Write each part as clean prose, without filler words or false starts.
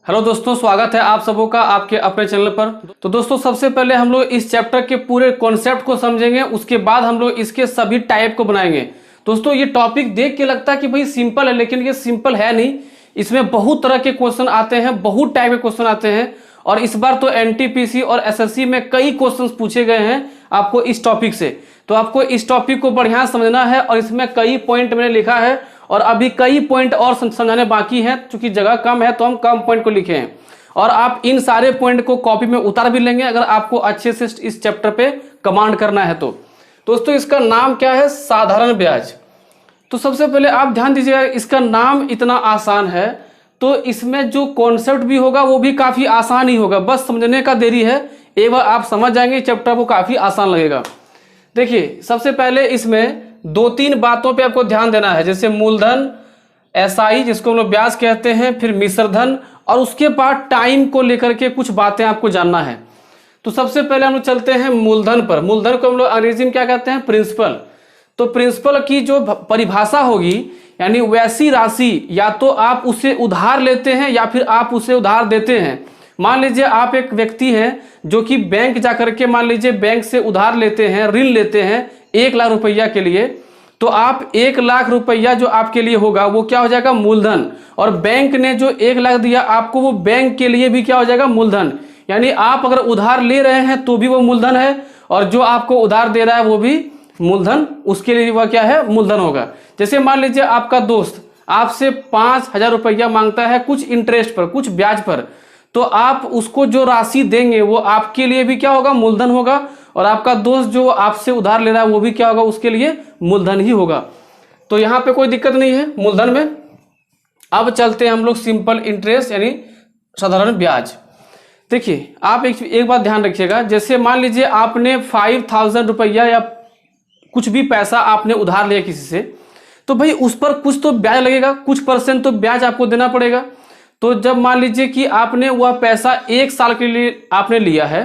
Hello दोस्तों, स्वागत है आप सबों का आपके अपने चैनल पर। तो दोस्तों, सबसे पहले हम लोग इस चैप्टर के पूरे कॉन्सेप्ट को समझेंगे, उसके बाद हम लोग इसके सभी टाइप को बनाएंगे। दोस्तों, ये टॉपिक देख के लगता है कि भाई सिंपल है, लेकिन ये सिंपल है नहीं। इसमें बहुत तरह के क्वेश्चन आते हैं, बहुत टाइप के क्वेश्चन आते हैं। और इस बार तो एनटीपीसी और एसएससी में कई क्वेश्चन पूछे गए हैं आपको इस टॉपिक से। तो आपको इस टॉपिक को बढ़िया समझना है और इसमें कई पॉइंट मैंने लिखा है और अभी कई पॉइंट और समझाने बाकी हैं। चूंकि जगह कम है तो हम कम पॉइंट को लिखे हैं और आप इन सारे पॉइंट को कॉपी में उतार भी लेंगे अगर आपको अच्छे से इस चैप्टर पे कमांड करना है तो। दोस्तों, इसका नाम क्या है? साधारण ब्याज। तो सबसे पहले आप ध्यान दीजिएगा, इसका नाम इतना आसान है तो इसमें जो कॉन्सेप्ट भी होगा वो भी काफी आसान ही होगा, बस समझने का देरी है। एक बार आप समझ जाएंगे चैप्टर को काफी आसान लगेगा। देखिए, सबसे पहले इसमें दो तीन बातों पे आपको ध्यान देना है, जैसे मूलधन, एसआई जिसको हम लोग ब्याज कहते हैं, फिर मिश्रधन, और उसके बाद टाइम को लेकर के कुछ बातें आपको जानना है। तो सबसे पहले हम लोग चलते हैं मूलधन पर। मूलधन को हम लोग अंग्रेजी में क्या कहते हैं? प्रिंसिपल। तो प्रिंसिपल की जो परिभाषा होगी, यानी वैसी राशि या तो आप उसे उधार लेते हैं या फिर आप उसे उधार देते हैं। मान लीजिए आप एक व्यक्ति हैं जो कि बैंक जाकर के मान लीजिए बैंक से उधार लेते हैं, ऋण लेते हैं 1 लाख रुपया के लिए। तो आप 1 लाख रुपया जो आपके लिए होगा वो क्या हो जाएगा? मूलधन। और बैंक ने जो 1 लाख दिया आपको, वो बैंक के लिए भी क्या हो जाएगा? मूलधन। यानी आप अगर उधार ले रहे हैं तो भी वो मूलधन है और जो आपको उधार दे रहा है वो भी मूलधन, उसके लिए वह क्या है? मूलधन होगा। जैसे मान लीजिए आपका दोस्त आपसे 5,000 रुपया मांगता है कुछ इंटरेस्ट पर, कुछ ब्याज पर, तो आप उसको जो राशि देंगे वो आपके लिए भी क्या होगा? मूलधन होगा। और आपका दोस्त जो आपसे उधार ले रहा है वो भी क्या होगा? उसके लिए मूलधन ही होगा। तो यहाँ पे कोई दिक्कत नहीं है मूलधन में। अब चलते हैं हम लोग सिंपल इंटरेस्ट यानी साधारण ब्याज। देखिए, आप एक बात ध्यान रखिएगा, जैसे मान लीजिए आपने 5,000 रुपया या कुछ भी पैसा आपने उधार लिया किसी से, तो भाई उस पर कुछ तो ब्याज लगेगा, कुछ परसेंट तो ब्याज आपको देना पड़ेगा। तो जब मान लीजिए कि आपने वह पैसा 1 साल के लिए आपने लिया है,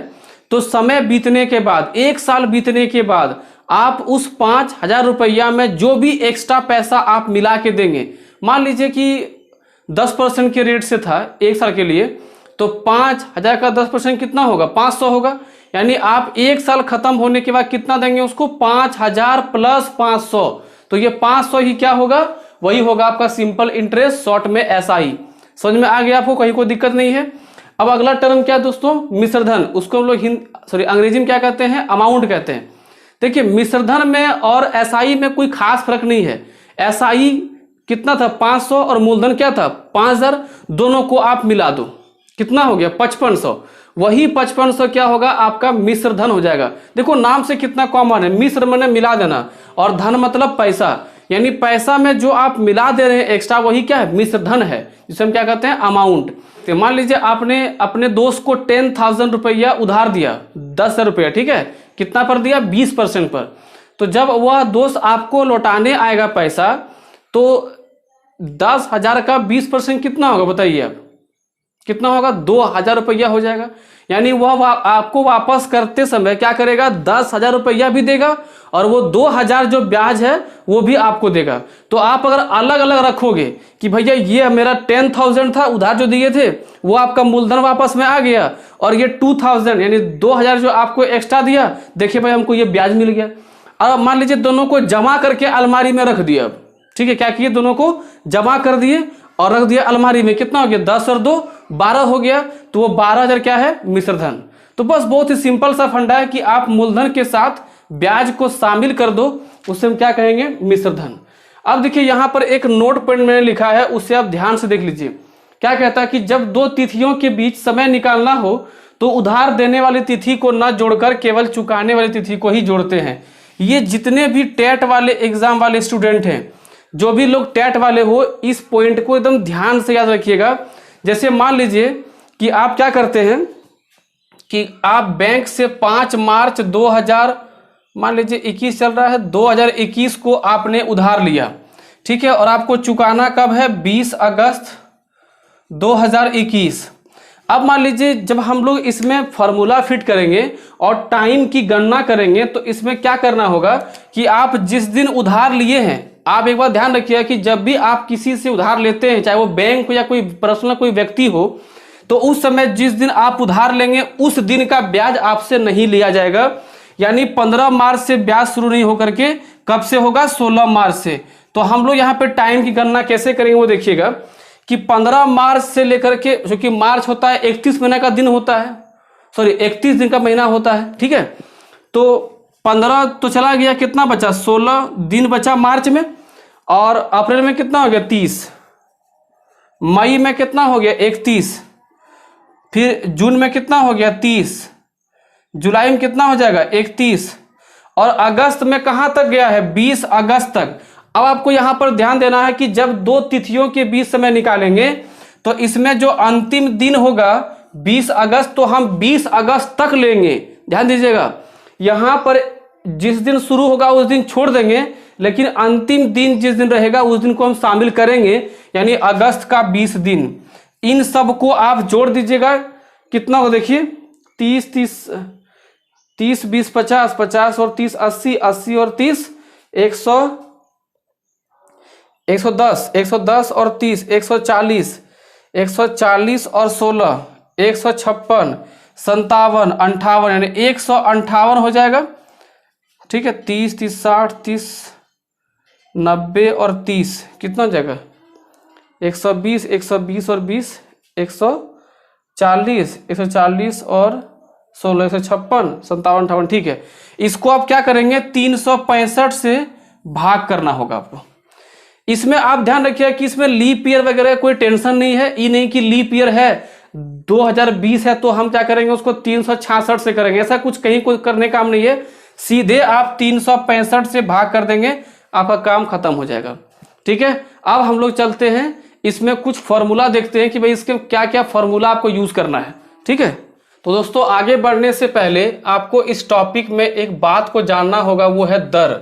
तो समय बीतने के बाद, 1 साल बीतने के बाद आप उस 5,000 रुपया में जो भी एक्स्ट्रा पैसा आप मिला के देंगे, मान लीजिए कि 10% के रेट से था 1 साल के लिए, तो 5,000 का 10% कितना होगा? 500 होगा। यानी आप 1 साल खत्म होने के बाद कितना देंगे उसको? 5,000 प्लस 500। तो ये 500 ही क्या होगा? वही होगा आपका सिंपल इंटरेस्ट, शॉर्ट में एसआई। समझ में आ गया आपको? कहीं कोई दिक्कत नहीं है। अब अगला टर्म क्या है दोस्तों? मिश्रधन। उसको हम लोग अंग्रेजी में क्या कहते हैं? अमाउंट कहते हैं। देखिए, मिश्रधन में और एसआई में कोई खास फर्क नहीं है। एसआई कितना था? 500 और मूलधन क्या था? 5,000। दोनों को आप मिला दो, कितना हो गया? 5500। वही 5500 क्या होगा? आपका मिश्रधन हो जाएगा। देखो नाम से कितना कॉमन है, मिश्र मैंने मिला देना और धन मतलब पैसा, यानी पैसा में जो आप मिला दे रहे हैं एक्स्ट्रा, वही क्या है? मिश्रधन है, जिसे हम क्या कहते हैं? अमाउंट। तो मान लीजिए आपने अपने दोस्त को 10,000 रुपया उधार दिया, 10,000 रुपया, ठीक है? कितना पर दिया? 20% पर। तो जब वह दोस्त आपको लौटाने आएगा पैसा, तो 10,000 का 20% कितना होगा? बताइए आप, कितना होगा? 2,000 रुपया हो जाएगा। यानी वह आपको वापस करते समय क्या करेगा? 10,000 रुपया भी देगा और वो 2,000 जो ब्याज है वो भी आपको देगा। तो आप अगर अलग अलग रखोगे कि भैया ये मेरा 10,000 था उधार जो दिए थे, वो आपका मूलधन वापस में आ गया, और ये 2,000 यानी 2,000 जो आपको एक्स्ट्रा दिया, देखिए भाई हमको ये ब्याज मिल गया। अब मान लीजिए दोनों को जमा करके अलमारी में रख दिया। अब ठीक है, क्या किए? दोनों को जमा कर दिए और रख दिया अलमारी में। कितना हो गया? 10 और 2 12 हो गया। तो वो 12,000 क्या है? मिश्रधन। तो बस बहुत ही सिंपल सा फंडा है कि आप मूलधन के साथ ब्याज को शामिल कर दो, उससे हम क्या कहेंगे? मिश्रधन। अब देखिए यहाँ पर एक नोट पॉइंट मैंने लिखा है, उससे आप ध्यान से देख लीजिए। क्या कहता है कि जब 2 तिथियों के बीच समय निकालना हो तो उधार देने वाली तिथि को न जोड़कर केवल चुकाने वाली तिथि को ही जोड़ते हैं। ये जितने भी टेट वाले एग्जाम वाले स्टूडेंट हैं, जो भी लोग टेट वाले हो, इस पॉइंट को एकदम ध्यान से याद रखिएगा। जैसे मान लीजिए कि आप क्या करते हैं कि आप बैंक से 5 मार्च 2000 मान लीजिए 21 चल रहा है, 2021 को आपने उधार लिया, ठीक है? और आपको चुकाना कब है? 20 अगस्त 2021। अब मान लीजिए जब हम लोग इसमें फॉर्मूला फिट करेंगे और टाइम की गणना करेंगे, तो इसमें क्या करना होगा कि आप जिस दिन उधार लिए हैं, आप एक बार ध्यान रखिएगा कि जब भी आप किसी से उधार लेते हैं, चाहे वो बैंक हो या कोई पर्सनल कोई व्यक्ति हो, तो उस समय जिस दिन आप उधार लेंगे उस दिन का ब्याज आपसे नहीं लिया जाएगा। यानी 15 मार्च से ब्याज शुरू नहीं होकर के कब से होगा, 16 मार्च से। तो हम लोग यहाँ पे टाइम की गणना कैसे करेंगे वो देखिएगा कि 15 मार्च से लेकर के, क्योंकि मार्च होता है 31 महीने का दिन होता है, सॉरी 31 दिन का महीना होता है, ठीक है। तो 15 तो चला गया, कितना बचा, 16 दिन बचा मार्च में, और अप्रैल में कितना हो गया 30, मई में कितना हो गया 31, फिर जून में कितना हो गया 30, जुलाई में कितना हो जाएगा 31, और अगस्त में कहाँ तक गया है 20 अगस्त तक। अब आपको यहां पर ध्यान देना है कि जब दो तिथियों के बीच समय निकालेंगे तो इसमें जो अंतिम दिन होगा 20 अगस्त, तो हम 20 अगस्त तक लेंगे। ध्यान दीजिएगा, यहां पर जिस दिन शुरू होगा उस दिन छोड़ देंगे, लेकिन अंतिम दिन जिस दिन रहेगा उस दिन को हम शामिल करेंगे, यानी अगस्त का 20 दिन। इन सब को आप जोड़ दीजिएगा, कितना हो देखिए 30 20 50 50 और 30 80 80 और 30 110 110 और 30 140 140 और 16 156 57 58, यानी 158 हो जाएगा, ठीक है। 30 30 60 30 90 और 30 कितना हो जाएगा 120 120 और 20 140 140 और 16 156 57 58, ठीक है। इसको आप क्या करेंगे 365 से भाग करना होगा आपको। इसमें आप ध्यान रखिए कि इसमें लीप ईयर वगैरह कोई टेंशन नहीं है, ये नहीं कि लीप ईयर है 2020 है तो हम क्या करेंगे उसको 366 से करेंगे, ऐसा कुछ कहीं कोई करने काम नहीं है। सीधे आप 365 से भाग कर देंगे, आपका काम खत्म हो जाएगा, ठीक है। अब हम लोग चलते हैं, इसमें कुछ फॉर्मूला देखते हैं कि भाई इसके क्या क्या फॉर्मूला आपको यूज करना है, ठीक है। तो दोस्तों आगे बढ़ने से पहले आपको इस टॉपिक में एक बात को जानना होगा, वो है दर।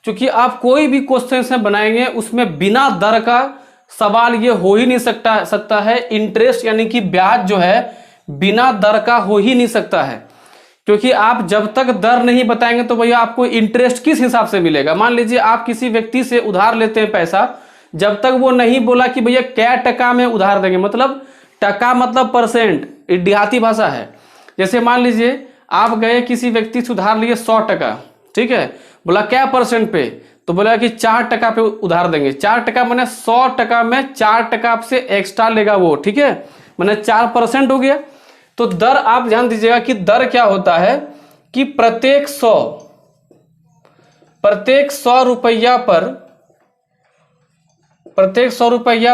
क्योंकि आप कोई भी क्वेश्चन से बनाएंगे उसमें बिना दर का सवाल ये हो ही नहीं सकता है। इंटरेस्ट यानी कि ब्याज जो है बिना दर का हो ही नहीं सकता है, क्योंकि आप जब तक दर नहीं बताएंगे तो भैया आपको इंटरेस्ट किस हिसाब से मिलेगा। मान लीजिए आप किसी व्यक्ति से उधार लेते हैं पैसा, जब तक वो नहीं बोला कि भैया क्या टका में उधार देंगे, मतलब टका मतलब परसेंट, देहाती भाषा है। जैसे मान लीजिए आप गए किसी व्यक्ति से उधार लिए 100 टका, ठीक है, बोला क्या परसेंट पे, तो बोला कि 4 टका पे उधार देंगे। 4 टका मैंने 100 टका में 4 टका आपसे एक्स्ट्रा लेगा वो, ठीक है, मैंने 4% हो गया। तो दर आप ध्यान दीजिएगा कि दर क्या होता है कि प्रत्येक 100 रुपया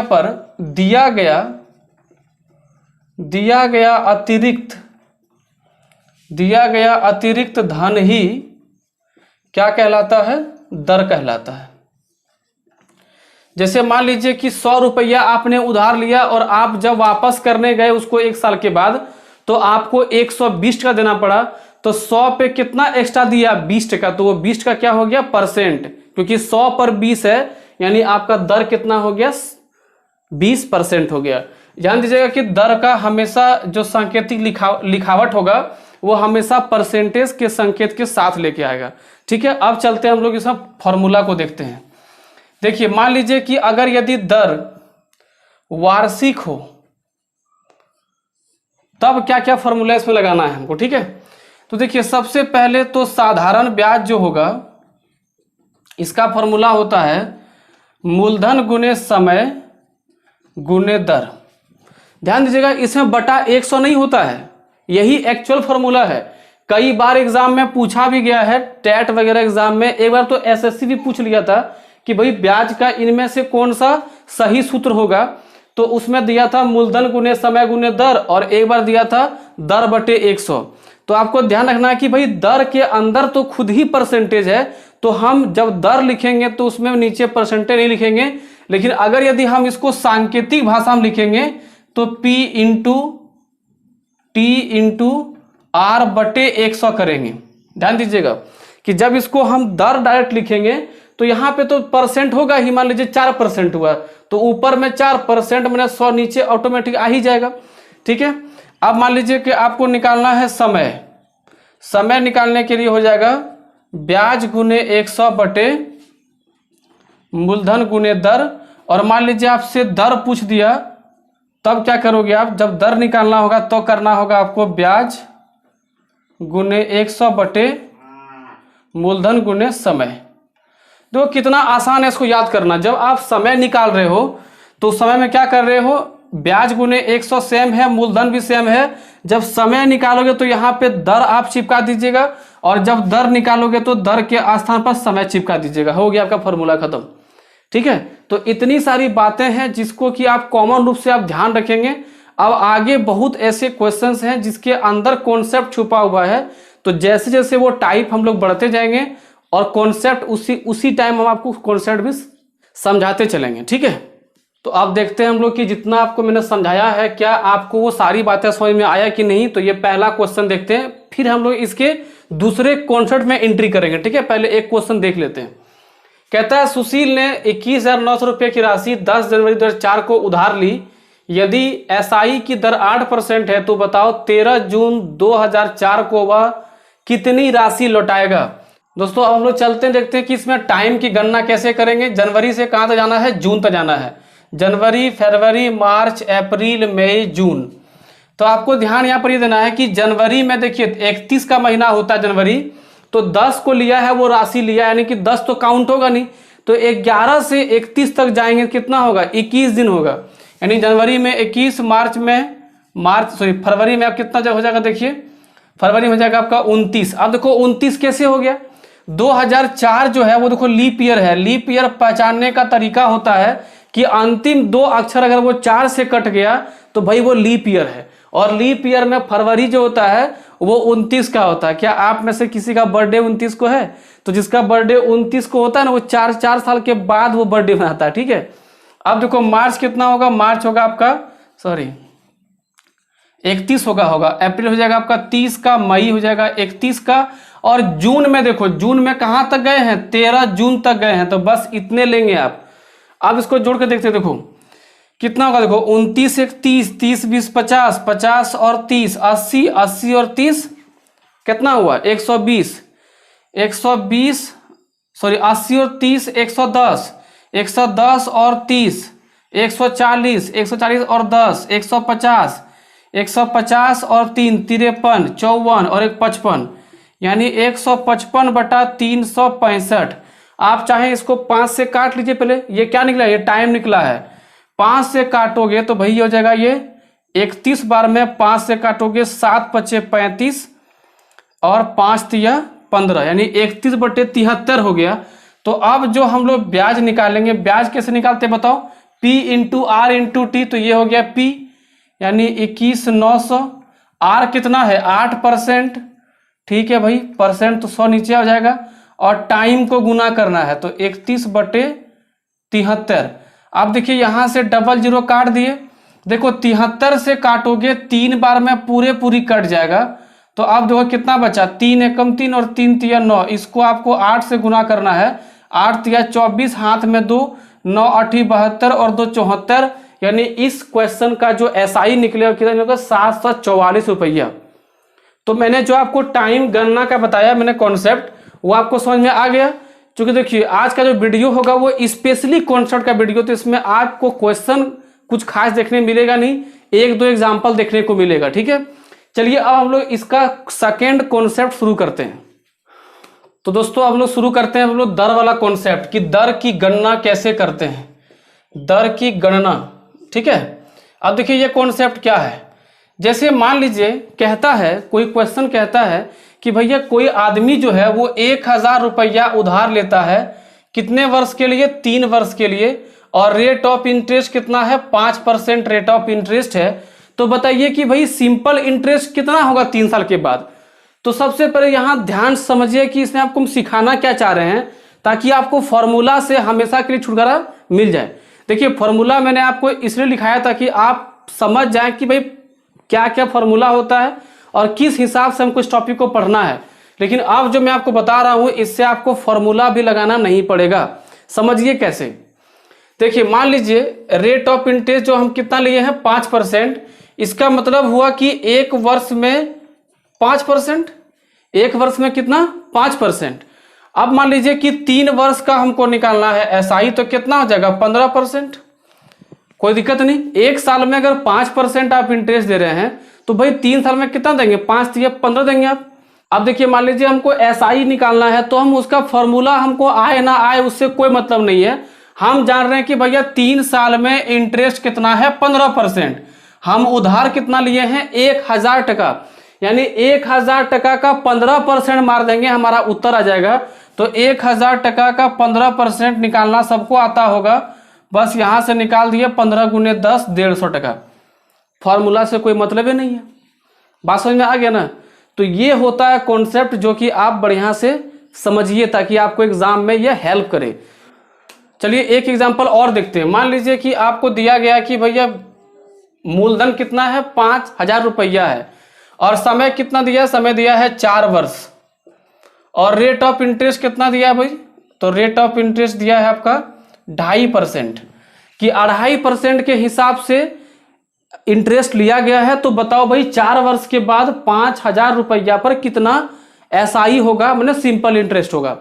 पर दिया गया अतिरिक्त धन ही क्या कहलाता है, दर कहलाता है। जैसे मान लीजिए कि 100 रुपया आपने उधार लिया और आप जब वापस करने गए उसको 1 साल के बाद, तो आपको 120 का देना पड़ा। तो 100 पे कितना एक्स्ट्रा दिया 20 टका, तो वो 20 का क्या हो गया परसेंट, क्योंकि 100 पर 20 है, यानी आपका दर कितना हो गया 20% हो गया। ध्यान दीजिएगा कि दर का हमेशा जो सांकेतिक लिखावट होगा वो हमेशा परसेंटेज के संकेत के साथ लेके आएगा, ठीक है। अब चलते हैं हम लोग इस फॉर्मूला को देखते हैं। देखिए मान लीजिए कि अगर यदि दर वार्षिक हो तब क्या क्या फॉर्मूला इसमें लगाना है हमको, ठीक है। तो देखिए सबसे पहले तो साधारण ब्याज जो होगा इसका फॉर्मूला होता है मूलधन गुने समय गुने दर। ध्यान दीजिएगा इसमें बटा 100 नहीं होता है, यही एक्चुअल फॉर्मूला है। कई बार एग्जाम में पूछा भी गया है, टेट वगैरह एग्जाम में। एक बार तो एसएससी भी पूछ लिया था कि भाई ब्याज का इनमें से कौन सा सही सूत्र होगा, तो उसमें दिया था मूलधन गुने समय गुने दर, और एक बार दिया था दर बटे 100। तो आपको ध्यान रखना है कि भाई दर के अंदर तो खुद ही परसेंटेज है, तो हम जब दर लिखेंगे तो उसमें नीचे परसेंटेज नहीं लिखेंगे, लेकिन अगर यदि हम इसको सांकेतिक भाषा में लिखेंगे तो P into T into R बटे 100 करेंगे। ध्यान दीजिएगा कि जब इसको हम दर डायरेक्ट लिखेंगे तो यहाँ पे तो परसेंट होगा ही, मान लीजिए 4% हुआ तो ऊपर में 4% मैंने 100 नीचे ऑटोमेटिक आ ही जाएगा, ठीक है। अब मान लीजिए कि आपको निकालना है समय निकालने के लिए हो जाएगा ब्याज गुने 100 बटे मूलधन गुने दर, और मान लीजिए आपसे दर पूछ दिया तब क्या करोगे आप, जब दर निकालना होगा तो करना होगा आपको ब्याज गुने 100 बटे मूलधन गुने समय। देखो कितना आसान है इसको याद करना। जब आप समय निकाल रहे हो तो समय में क्या कर रहे हो, ब्याज गुने 100 सेम है, मूलधन भी सेम है। जब समय निकालोगे तो यहाँ पे दर आप चिपका दीजिएगा, और जब दर निकालोगे तो दर के स्थान पर समय चिपका दीजिएगा। हो गया आपका फॉर्मूला खत्म। ठीक है, तो इतनी सारी बातें हैं जिसको कि आप कॉमन रूप से आप ध्यान रखेंगे। अब आगे बहुत ऐसे क्वेश्चंस हैं जिसके अंदर कॉन्सेप्ट छुपा हुआ है, तो जैसे जैसे वो टाइप हम लोग बढ़ते जाएंगे और कॉन्सेप्ट उसी टाइम हम आपको कॉन्सेप्ट भी समझाते चलेंगे। ठीक है, तो आप देखते हैं हम लोग कि जितना आपको मैंने समझाया है क्या आपको वो सारी बातें समझ में आया कि नहीं। तो ये पहला क्वेश्चन देखते हैं, फिर हम लोग इसके दूसरे कॉन्सेप्ट में एंट्री करेंगे। ठीक है, पहले एक क्वेश्चन देख लेते हैं। कहता है सुशील ने 21,900 रुपये की राशि 10 जनवरी 2004 को उधार ली। यदि एसआई की दर 8% है तो बताओ 13 जून 2004 को वह कितनी राशि लौटाएगा। दोस्तों अब हम लोग चलते हैं, देखते हैं कि इसमें टाइम की गणना कैसे करेंगे। जनवरी से कहाँ तक जाना है, जून तक जाना है। जनवरी, फरवरी, मार्च, अप्रैल, मई, जून। तो आपको ध्यान यहाँ पर ये देना है कि जनवरी में देखिए 31 का महीना होता है जनवरी, तो 10 को लिया है वो राशि लिया, यानी कि 10 तो काउंट होगा नहीं, तो 11 से 31 तक जाएंगे, कितना होगा, 21 दिन होगा। यानी जनवरी में 21, फरवरी में आप कितना जब हो जाएगा, देखिए फरवरी में हो जाएगा आपका 29। अब देखो 29 कैसे हो गया, 2004 जो है वो देखो लीप ईयर है। लीप ईयर पहचानने का तरीका होता है कि अंतिम 2 अक्षर अगर वो 4 से कट गया तो भाई वो लीप ईयर है। और लीप ईयर में फरवरी जो होता है वो 29 का होता है। क्या आप में से किसी का बर्थडे 29 को है? तो जिसका बर्थडे 29 को होता है ना, वो 4 साल के बाद वो बर्थडे मनाता है। ठीक है, अब देखो मार्च कितना होगा, मार्च होगा आपका 31 होगा। अप्रैल हो जाएगा आपका 30 का, मई हो जाएगा 31 का, और जून में देखो, जून में कहां तक गए हैं, 13 जून तक गए हैं। तो बस इतने लेंगे आप। अब इसको जोड़ के देखते देखो कितना होगा, देखो 29 एक 30, 30 20 50, 50 और 30 80, 80 और 30 कितना हुआ, 120, 80 और 30 110, 110 और 30 140, 140 और 10 150, 150 और 3 53, 54 और 1 55, यानी 155 बटा 365। आप चाहे इसको 5 से काट लीजिए। पहले ये क्या निकला, ये टाइम निकला है। 5 से काटोगे तो भाई हो जाएगा ये 31 बार में 5 से काटोगे 7 पचे 35 और 5 तिया 15, यानी 31 बटे 73 हो गया। तो अब जो हम लोग ब्याज निकालेंगे, ब्याज कैसे निकालते बताओ, P into R into T। तो ये हो गया P यानी 21,900। R कितना है 8%। ठीक है भाई, परसेंट तो 100 नीचे आ जाएगा, और टाइम को गुना करना है तो 31 बटे 73। अब देखिए यहां से डबल जीरो काट दिए। देखो 73 से काटोगे 3 बार में पूरी कट जाएगा। तो अब देखो कितना बचा, 3 एकम 3 और 3 तिया 9। इसको आपको 8 से गुना करना है, 8 तिया 24, हाथ में 2, 9 8 72 और 2 74, यानी इस क्वेश्चन का जो एसआई निकलेगा कितना निकलेगा, 744 रुपया। तो मैंने जो आपको टाइम गणना का बताया मैंने कॉन्सेप्ट, वो आपको समझ में आ गया। क्योंकि देखिए आज का जो वीडियो होगा वो स्पेशली कॉन्सेप्ट का वीडियो, तो इसमें आपको क्वेश्चन कुछ खास देखने मिलेगा नहीं, 1-2 एग्जाम्पल देखने को मिलेगा। ठीक है, चलिए अब हम लोग इसका सेकेंड कॉन्सेप्ट शुरू करते हैं। तो दोस्तों अब लोग शुरू करते हैं हम लोग दर वाला कॉन्सेप्ट, कि दर की गणना कैसे करते हैं, दर की गणना। ठीक है, अब देखिए ये कॉन्सेप्ट क्या है। जैसे मान लीजिए कहता है, कोई क्वेश्चन कहता है कि भैया कोई आदमी जो है वो 1,000 रुपया उधार लेता है, कितने वर्ष के लिए, 3 वर्ष के लिए, और रेट ऑफ इंटरेस्ट कितना है, 5% रेट ऑफ इंटरेस्ट है। तो बताइए कि भाई सिंपल इंटरेस्ट कितना होगा 3 साल के बाद। तो सबसे पहले यहां ध्यान समझिए कि इसमें आपको सिखाना क्या चाह रहे हैं, ताकि आपको फॉर्मूला से हमेशा के लिए छुटकारा मिल जाए। देखिए फॉर्मूला मैंने आपको इसलिए लिखाया ताकि आप समझ जाएं कि भाई क्या क्या फॉर्मूला होता है और किस हिसाब से हमको इस टॉपिक को पढ़ना है। लेकिन अब जो मैं आपको बता रहा हूं इससे आपको फॉर्मूला भी लगाना नहीं पड़ेगा। समझिए कैसे, देखिए मान लीजिए रेट ऑफ इंटरेस्ट जो हम कितना लिए हैं 5%, इसका मतलब हुआ कि 1 वर्ष में 5%, 1 वर्ष में कितना 5%। अब मान लीजिए कि 3 वर्ष का हमको निकालना है एसआई, तो कितना हो जाएगा 15%। कोई दिक्कत नहीं। एक साल में अगर 5% आप इंटरेस्ट दे रहे हैं तो भाई 3 साल में कितना देंगे, 5 दिए 15 देंगे आप। अब देखिए मान लीजिए हमको एसआई निकालना है तो हम उसका फॉर्मूला हमको आए ना आए उससे कोई मतलब नहीं है। हम जान रहे हैं कि भैया 3 साल में इंटरेस्ट कितना है 15%। हम उधार कितना लिए हैं 1000 टका, यानी 1000 टका का 15% मार देंगे, हमारा उत्तर आ जाएगा। तो 1000 टका का 15% निकालना सबको आता होगा, बस यहां से निकाल दिए 15 गुने 10 150 टका। फॉर्मूला से कोई मतलब ही नहीं है। बात समझ में आ गया ना। तो ये होता है कॉन्सेप्ट जो कि आप बढ़िया से समझिए ताकि आपको एग्जाम में यह हेल्प करे। चलिए एक एग्जांपल और देखते हैं। मान लीजिए कि आपको दिया गया कि भैया मूलधन कितना है 5000 रुपया है और समय कितना दिया है, समय दिया है 4 वर्ष, और रेट ऑफ इंटरेस्ट कितना दिया है भाई, तो रेट ऑफ इंटरेस्ट दिया है आपका 2.5%, कि 2.5% के हिसाब से इंटरेस्ट लिया गया है। तो बताओ भाई 4 वर्ष के बाद 5000 रुपया पर कितना एसआई होगा, मैंने सिंपल इंटरेस्ट होगा।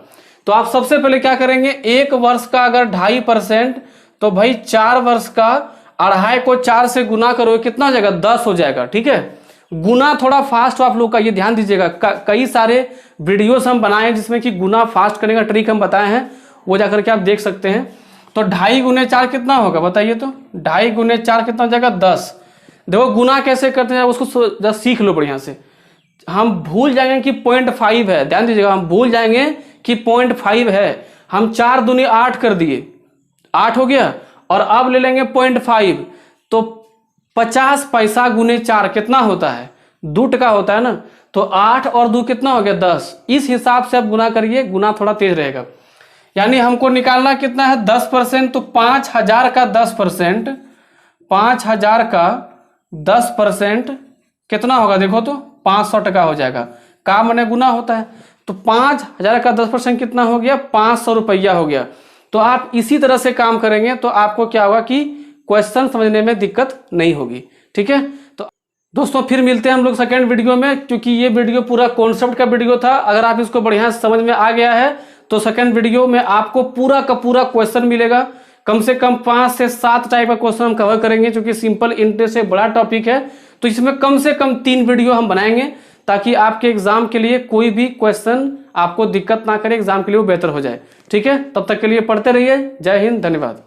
तो आप सबसे पहले क्या करेंगे, 1 वर्ष का अगर 2.5%, तो भाई 4 वर्ष का 2.5 को 4 से गुना करोगे कितना हो जाएगा, 10 हो जाएगा। ठीक है, गुना थोड़ा फास्ट हो आप लोग का, ये ध्यान दीजिएगा। कई सारे वीडियोस हम बनाए जिसमें कि गुना फास्ट करने का ट्रिक हम बताए हैं, वो जाकर के आप देख सकते हैं। तो 2.5 गुने 4 कितना होगा बताइए, तो 2.5 गुने 4 कितना हो जाएगा 10। देखो गुना कैसे करते हैं उसको जस्ट सीख लो बढ़िया से। हम भूल जाएंगे कि 0.5 है, ध्यान दीजिएगा, हम भूल जाएंगे कि 0.5 है। हम 4 दूनी 8 कर दिए, 8 हो गया, और अब ले लेंगे 0.5, तो 50 पैसा गुने 4 कितना होता है, 2 टका होता है ना। तो 8 और 2 कितना हो गया 10। इस हिसाब से आप गुना करिए, गुना थोड़ा तेज रहेगा। यानी हमको निकालना कितना है 10%, तो 5000 का 10%, 5000 का 10% कितना होगा, देखो तो 500 टका हो जाएगा। का मैंने गुना होता है, तो 5000 का 10% कितना हो गया, 500 रुपया हो गया। तो आप इसी तरह से काम करेंगे तो आपको क्या होगा कि क्वेश्चन समझने में दिक्कत नहीं होगी। ठीक है, तो दोस्तों फिर मिलते हैं हम लोग सेकेंड वीडियो में, क्योंकि ये वीडियो पूरा कॉन्सेप्ट का वीडियो था। अगर आप इसको बढ़िया समझ में आ गया है तो सेकेंड वीडियो में आपको पूरा का पूरा क्वेश्चन मिलेगा। कम से कम 5 से 7 टाइप का क्वेश्चन हम कवर करेंगे, क्योंकि सिंपल इंटरेस्ट एक बड़ा टॉपिक है। तो इसमें कम से कम 3 वीडियो हम बनाएंगे ताकि आपके एग्जाम के लिए कोई भी क्वेश्चन आपको दिक्कत ना करे, एग्जाम के लिए वो बेहतर हो जाए। ठीक है, तब तक के लिए पढ़ते रहिए। जय हिंद, धन्यवाद।